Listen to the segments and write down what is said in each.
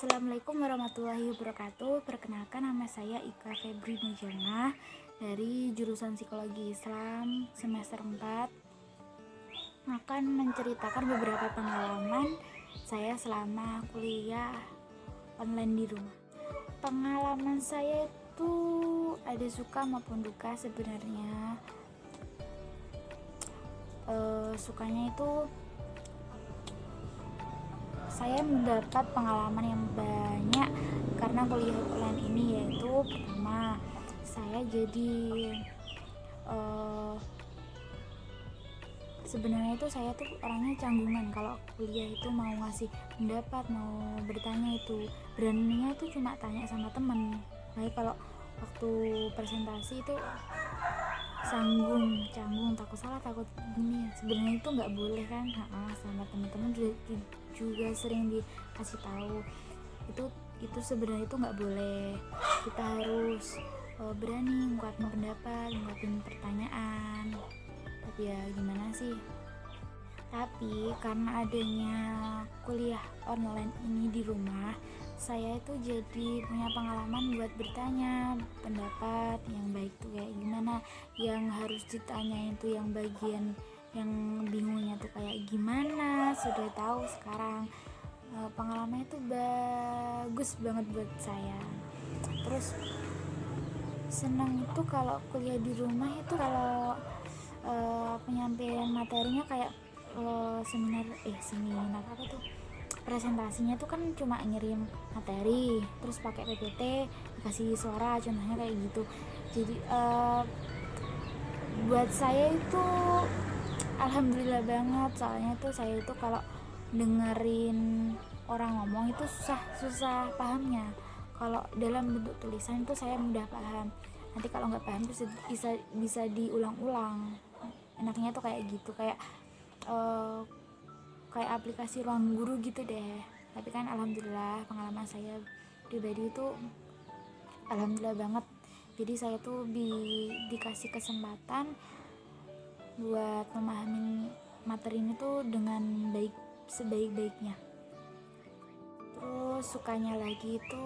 Assalamualaikum warahmatullahi wabarakatuh. Perkenalkan, nama saya Ika Febri Mujana dari jurusan Psikologi Islam semester 4. Akan menceritakan beberapa pengalaman saya selama kuliah online di rumah. Pengalaman saya itu ada suka maupun duka sebenarnya. Sukanya itu saya mendapat pengalaman yang banyak karena kuliah online ini, yaitu pertama, saya jadi sebenarnya itu saya tuh orangnya canggungan. Kalau kuliah itu mau ngasih pendapat, mau bertanya itu beraninya itu cuma tanya sama temen. Tapi kalau waktu presentasi itu canggung, takut salah, takut gini. Sebenarnya itu nggak boleh kan, sama teman-teman juga sering dikasih tahu itu sebenarnya itu nggak boleh. Kita harus berani ngungkapin pendapat, ngungkapin pertanyaan. Tapi ya gimana sih, tapi karena adanya kuliah online ini di rumah, saya itu jadi punya pengalaman buat bertanya pendapat yang baik tuh kayak gimana, yang harus ditanyain tuh yang bagian yang bingungnya tuh kayak gimana, sudah tahu sekarang. Pengalamannya itu bagus banget buat saya. Terus senang itu kalau kuliah di rumah itu kalau penyampaian materinya kayak seminar apa tuh, presentasinya tuh kan cuma ngirim materi terus pakai PPT dikasih suara, contohnya kayak gitu. Jadi buat saya itu alhamdulillah banget, soalnya tuh saya itu kalau dengerin orang ngomong itu susah pahamnya. Kalau dalam bentuk tulisan itu saya mudah paham. Nanti kalau nggak paham tuh bisa diulang-ulang. Enaknya tuh kayak gitu, kayak aplikasi ruang guru gitu deh. Tapi kan alhamdulillah pengalaman saya pribadi itu alhamdulillah banget. Jadi saya tuh dikasih kesempatan buat memahami materi ini tuh dengan baik, sebaik-baiknya. Terus sukanya lagi itu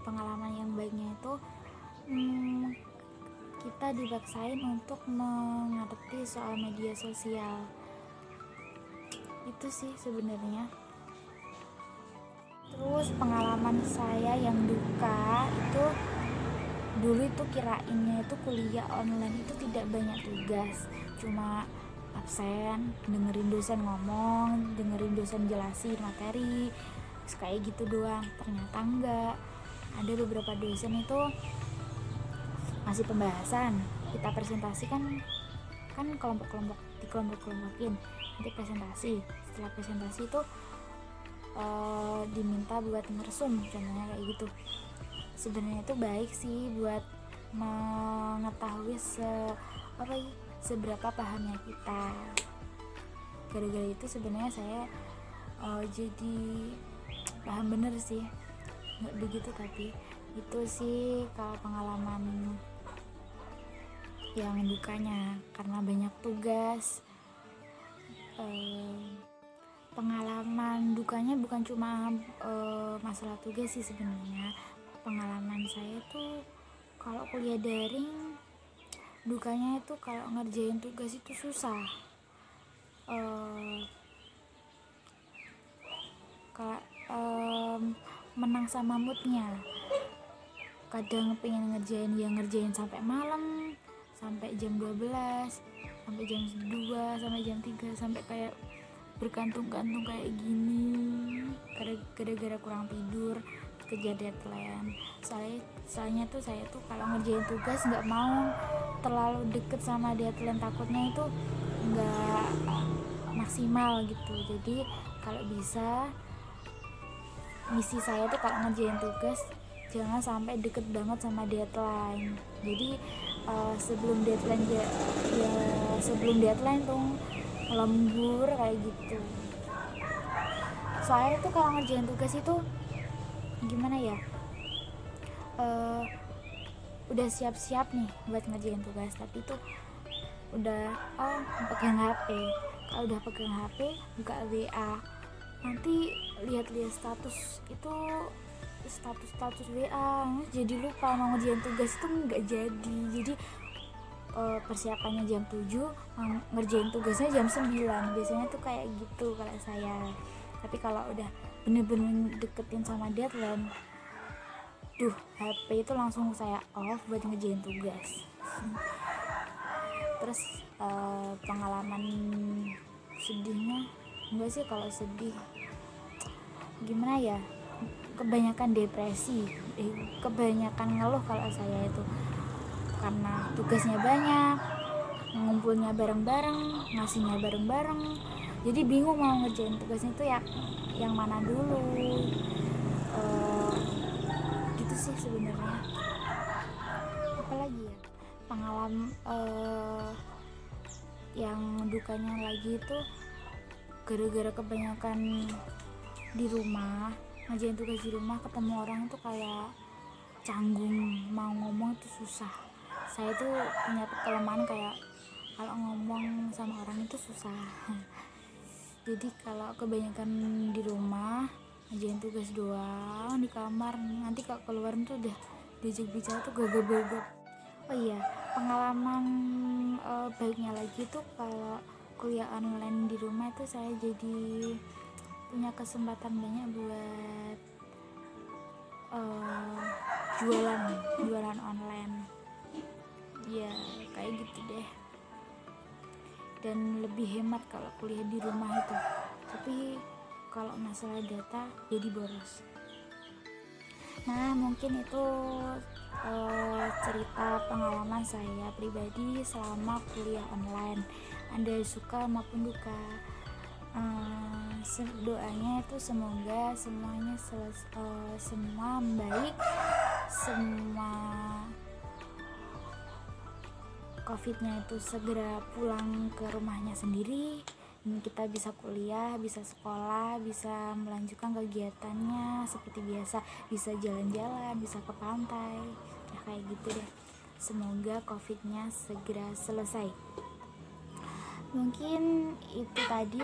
pengalaman yang baiknya itu kita dipaksain untuk mengerti soal media sosial. Itu sih sebenarnya. Terus pengalaman saya yang duka itu dulu itu kirainnya itu kuliah online itu tidak banyak tugas, cuma absen, dengerin dosen ngomong, dengerin dosen jelasin materi, kayak gitu doang. Ternyata enggak, ada beberapa dosen itu masih pembahasan, kita presentasi kan dikelompok-kelompokin, nanti presentasi. Setelah presentasi itu diminta buat ngeresum, contohnya kayak gitu. Sebenarnya itu baik sih buat mengetahui seberapa pahamnya kita. Gara-gara itu sebenarnya saya jadi paham bener sih, nggak begitu tapi itu sih kalau pengalaman yang dukanya karena banyak tugas. Pengalaman dukanya bukan cuma masalah tugas sih sebenarnya. Pengalaman saya tuh kalau kuliah daring, dukanya itu kalau ngerjain tugas itu susah. Menang sama moodnya. Kadang pengen ngerjain sampai malam, sampai jam 12, sampai jam 2, sampai jam 3, sampai kayak berkantung-kantung kayak gini gara-gara kurang tidur, kejar deadline. Soalnya tuh saya tuh kalau ngerjain tugas nggak mau terlalu deket sama deadline, takutnya itu nggak maksimal gitu. Jadi kalau bisa, misi saya tuh kalau ngerjain tugas jangan sampai deket banget sama deadline. Jadi sebelum deadline tuh lembur kayak gitu. Soalnya tuh kalau ngerjain tugas itu gimana ya, udah siap-siap nih buat ngerjain tugas, tapi tuh udah pegang HP. Kalau udah pegang HP, buka WA, nanti lihat-lihat status itu status WA, jadi lupa mau ngerjain tugas itu nggak jadi persiapannya jam 7, ngerjain tugasnya jam 9, biasanya tuh kayak gitu kalau saya. Tapi kalau udah bener-bener deketin sama deadline, HP itu langsung saya off buat ngerjain tugas. Terus pengalaman sedihnya enggak sih, kalau sedih gimana ya, kebanyakan depresi, kebanyakan ngeluh kalau saya itu, karena tugasnya banyak, ngumpulnya bareng-bareng, ngasihnya bareng-bareng, jadi bingung mau ngerjain tugasnya itu ya yang mana dulu. Gitu sih sebenarnya. Apalagi ya pengalaman yang dukanya lagi itu gara-gara kebanyakan di rumah, ngerjain tugas di rumah, ketemu orang itu kayak canggung, mau ngomong itu susah. Saya tuh punya kelemahan kayak kalau ngomong sama orang itu susah. Jadi kalau kebanyakan di rumah ngerjain tugas doang di kamar, nanti kalau keluar tuh udah diajak bicara tuh gagap-gagap. Oh iya, pengalaman baiknya lagi tuh kalau kuliah online di rumah itu saya jadi punya kesempatan banyak buat jualan online ya, kayak gitu deh. Dan lebih hemat kalau kuliah di rumah itu, tapi kalau masalah data jadi boros. Nah mungkin itu cerita pengalaman saya pribadi selama kuliah online. Anda suka maupun duka, doanya itu semoga semuanya semua baik, semua COVID-nya itu segera pulang ke rumahnya sendiri, dan kita bisa kuliah, bisa sekolah, bisa melanjutkan kegiatannya seperti biasa, bisa jalan-jalan, bisa ke pantai, ya kayak gitu deh. Semoga COVID-nya segera selesai. Mungkin itu tadi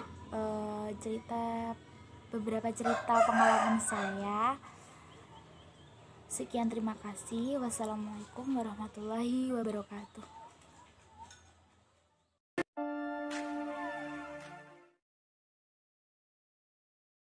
beberapa cerita pengalaman saya. Sekian, terima kasih. Wassalamualaikum warahmatullahi wabarakatuh.